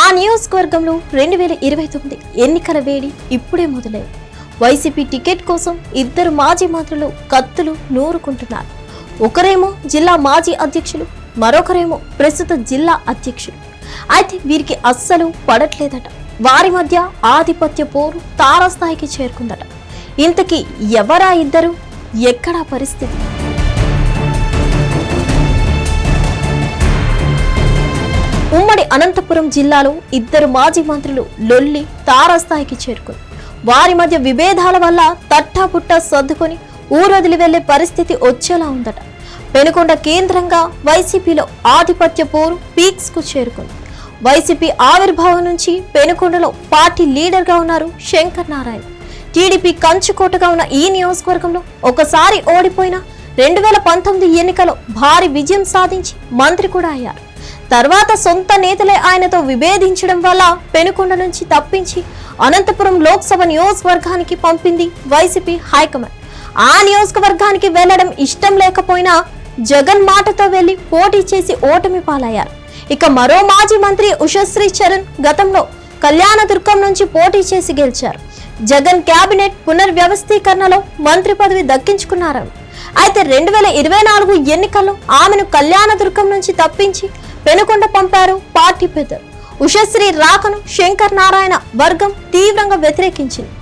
ఆ నియోజకవర్గంలో 2029 ఎన్నికల వేడి ఇప్పుడే మొదలైంది. వైసీపీ టికెట్ కోసం ఇద్దరు మాజీ మంత్రులు కత్తులు నూరుకుంటున్నారు. ఒకరేమో జిల్లా మాజీ అధ్యక్షులు, మరొకరేమో ప్రస్తుత జిల్లా అధ్యక్షులు. అయితే వీరికి అస్సలు పడట్లేదట. వారి మధ్య ఆధిపత్య పోరు తారాస్థాయికి చేరుకుందట. ఇంతకీ ఎవరా ఇద్దరు, ఎక్కడా పరిస్థితి? ఉమ్మడి అనంతపురం జిల్లాలో ఇద్దరు మాజీ మంత్రులు లొల్లి తారాస్థాయికి చేరుకుంది. వారి మధ్య విభేదాల వల్ల తట్టాపుట్టా సర్దుకొని ఊరొదిలి వెళ్లే పరిస్థితి వచ్చేలా ఉందట. పెనుకొండ కేంద్రంగా వైసీపీలో ఆధిపత్య పోరు పీక్స్ కు చేరుకుంది. వైసీపీ ఆవిర్భావం నుంచి పెనుకొండలో పార్టీ లీడర్ గా ఉన్నారు శంకర్ నారాయణ. టీడీపీ కంచుకోటగా ఉన్న ఈ నియోజకవర్గంలో ఒకసారి ఓడిపోయిన 2019 ఎన్నికలో భారీ విజయం సాధించి మంత్రి కూడా అయ్యారు. తర్వాత సొంత నేతలే ఆయనతో విభేదించడం వల్ల పెనుకొండ నుంచి తప్పించి అనంతపురం లోక్సభ నియోజకవర్గానికి పంపింది వైసీపీ హైకమాండ్. ఆ నియోజకవర్గానికి వెళ్లడం ఇష్టం లేకపోయినా జగన్ మాటతో వెళ్లి పోటీ చేసి ఓటమి పాలయ్యారు. ఇక మరో మాజీ మంత్రి ఉషశ్రీ చరణ్ గతంలో కళ్యాణదుర్గం నుంచి పోటీ చేసి గెలిచారు. జగన్ కేబినెట్ పునర్వ్యవస్థీకరణలో మంత్రి పదవి దక్కించుకున్నారు. అయితే 2024 ఎన్నికల్లో ఆమెను కళ్యాణదుర్గం నుంచి తప్పించి పెనుకొండ పంపారు పార్టీ పెద్దలు. ఉషశ్రీ రాకను శంకర్ నారాయణ వర్గం తీవ్రంగా వ్యతిరేకించింది.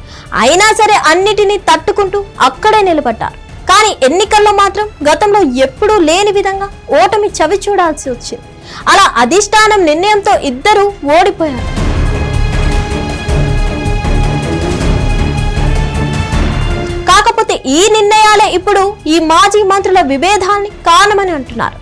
అయినా సరే అన్నిటినీ తట్టుకుంటూ అక్కడే నిలబడ్డారు. కానీ ఎన్నికల్లో మాత్రం గతంలో ఎప్పుడూ లేని విధంగా ఓటమి చవి చూడాల్సి వచ్చింది. అలా అధిష్టానం నిర్ణయంతో ఇద్దరు ఓడిపోయారు. కాకపోతే ఈ నిర్ణయాలే ఇప్పుడు ఈ మాజీ మంత్రుల విభేదాల్ని కారణమని అంటున్నారు.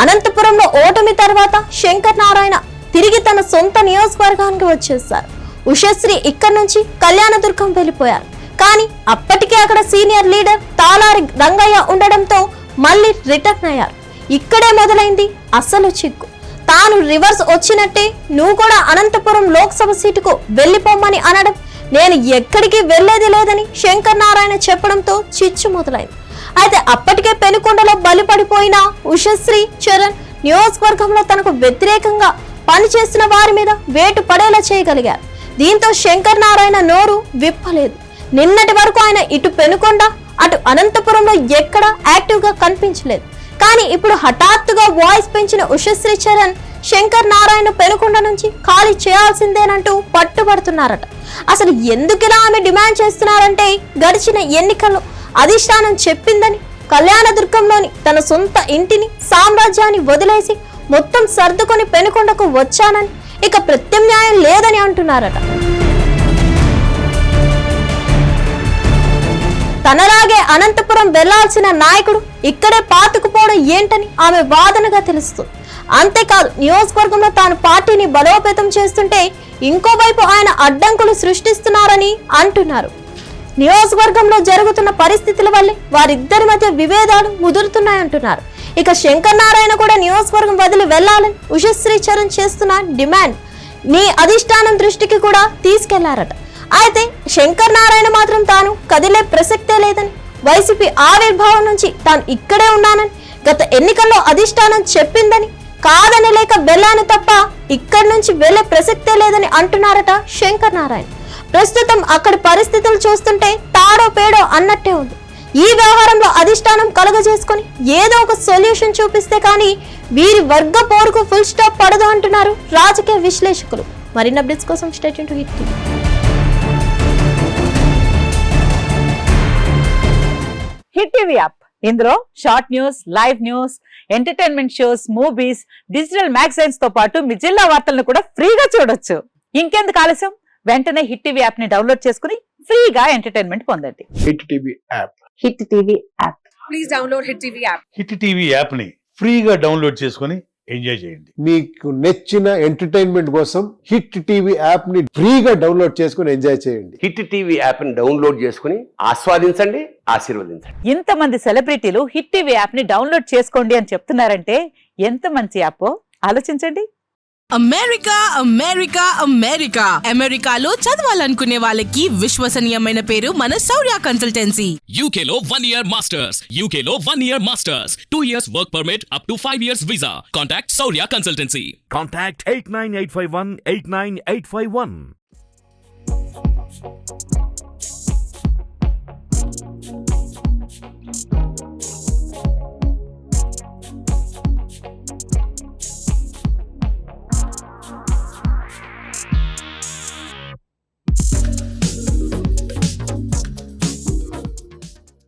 అనంతపురంలో ఓటమి తర్వాత శంకర్ నారాయణ తిరిగి తన సొంత నియోజకవర్గానికి వచ్చేశారు. ఉషశ్రీ ఇక్కడి నుంచి కళ్యాణదుర్గం వెళ్లిపోయారు. కానీ అప్పటికే అక్కడ సీనియర్ లీడర్ తాలారి రంగయ్య ఉండడంతో మళ్ళీ రిటర్న్ అయ్యారు. ఇక్కడే మొదలైంది అసలు చిక్కు. తాను రివర్స్ వచ్చినట్టే నువ్వు కూడా అనంతపురం లోక్సభ సీటుకు వెళ్లిపోమ్మని అనడం, నేను ఎక్కడికి వెళ్లేది లేదని శంకర్ నారాయణ చెప్పడంతో చిచ్చు మొదలైంది. అయితే అప్పటికే పెనుకొండలో బలిపడిపోయిన ఉషశ్రీ చరణ్ నియోజకవర్గంలో తనకు వ్యతిరేకంగా పనిచేస్తున్న వారి మీద వేటు పడేలా చేయగలిగారు. దీంతో శంకర్ నారాయణ నోరు విప్పలేదు. నిన్నటి వరకు ఆయన ఇటు పెనుకొండ అటు అనంతపురంలో ఎక్కడా యాక్టివ్ గా కనిపించలేదు. కానీ ఇప్పుడు హఠాత్తుగా వాయిస్ పెంచిన ఉషశ్రీ చరణ్ శంకర్ నారాయణ పెనుకొండ నుంచి ఖాళీ చేయాల్సిందేనంటూ పట్టుబడుతున్నారట. అసలు ఎందుకిలా ఆమె డిమాండ్ చేస్తున్నారంటే గడిచిన ఎన్నికల్లో అధిష్టానం చెప్పిందని, కళ్యాణదుర్గంలోని తన సొంత ఇంటిని సామ్రాజ్యాన్ని వదిలేసి మొత్తం సర్దుకొని పెనుకొండకు వచ్చానని, ఇక ప్రత్యామ్నాయం లేదని అంటున్నారట. తనలాగే అనంతపురం వెళ్లాల్సిన నాయకుడు ఇక్కడే పాతుకుపోవడం ఏంటని ఆమె వాదనగా తెలుస్తుంది. అంతేకాదు నియోజకవర్గంలో తాను పార్టీని బలోపేతం చేస్తుంటే ఇంకోవైపు ఆయన అడ్డంకులు సృష్టిస్తున్నారని అంటున్నారు. నియోజకవర్గంలో జరుగుతున్న పరిస్థితుల వల్లే వారిద్దరి మధ్య విభేదాలు ముదురుతున్నాయంటున్నారు. ఇక శంకర్ నారాయణ కూడా నియోజకవర్గం వదిలి వెళ్లాలని ఉషశ్రీ చరణ్ చేస్తున్న డిమాండ్ నీ అధిష్టానం దృష్టికి కూడా తీసుకెళ్లారట. అయితే శంకర్ నారాయణ మాత్రం తాను కదిలే ప్రసక్తే లేదని, వైసీపీ ఆవిర్భావం నుంచి తాను ఇక్కడే ఉన్నానని, గత ఎన్నికల్లో అధిష్టానం చెప్పిందని కాదని లేక వెళ్లాను తప్ప ఇక్కడి నుంచి వెళ్లే ప్రసక్తే లేదని అంటున్నారట శంకర్ నారాయణ. ప్రస్తుతం అక్కడి పరిస్థితులు చూస్తుంటే తాడో పేడో అన్నట్టే ఉంది. ఈ వ్యవహారంలో అధిష్టానం కలగజేసుకొని ఏదో ఒక సొల్యూషన్ చూపిస్తే కానీ వీరి వర్గ పోరుకు ఫుల్ స్టాప్ పడదు అంటున్నారు రాజకీయ విశ్లేషకులు. మరిన్ని అప్డేట్స్ కోసం stay tune to hit TV. Hit TV app, ఇందులో short news, live news, entertainment shows, movies, digital magazines తో పాటు మీ జిల్లా వార్తలను కూడా ఫ్రీగా చూడొచ్చు. ఇంకెందుకు ఆలస్యం, వెంటనే హిట్ టీవీ యాప్ ని డౌన్లోడ్ చేసుకుని ఫ్రీగా ఎంటర్టైన్మెంట్ పొందండి. Hit TV app. Hit TV app. Please download hit TV app. Hit TV app ని ఫ్రీగా డౌన్లోడ్ చేసుకుని ఎంజాయ్ చేయండి. మీకు నచ్చిన ఎంటర్టైన్మెంట్ కోసం హిట్ టీవీ యాప్ ని ఫ్రీగా డౌన్లోడ్ చేసుకుని ఎంజాయ్ చేయండి. హిట్ టీవీ యాప్ ని డౌన్లోడ్ చేసుకుని ఆస్వాదించండి, ఆశీర్వదించండి. ఇంతమంది సెలబ్రిటీలు హిట్ టీవీ యాప్ ని డౌన్లోడ్ చేసుకోండి అని చెప్తున్నారంటే ఎంత మంచి యాప్ ఆలోచించండి. అమెరికా అమెరికా అమెరికా అమెరికాలో చదవాలనుకునే వాళ్ళకి విశ్వసనీయమైన పేరు మన శౌర్య consultancy. UK Law 1 Year Masters. UK Law 1 Year Masters. 2 years work permit up to 5 years visa. Contact Saurya Consultancy. Contact 89851 89851.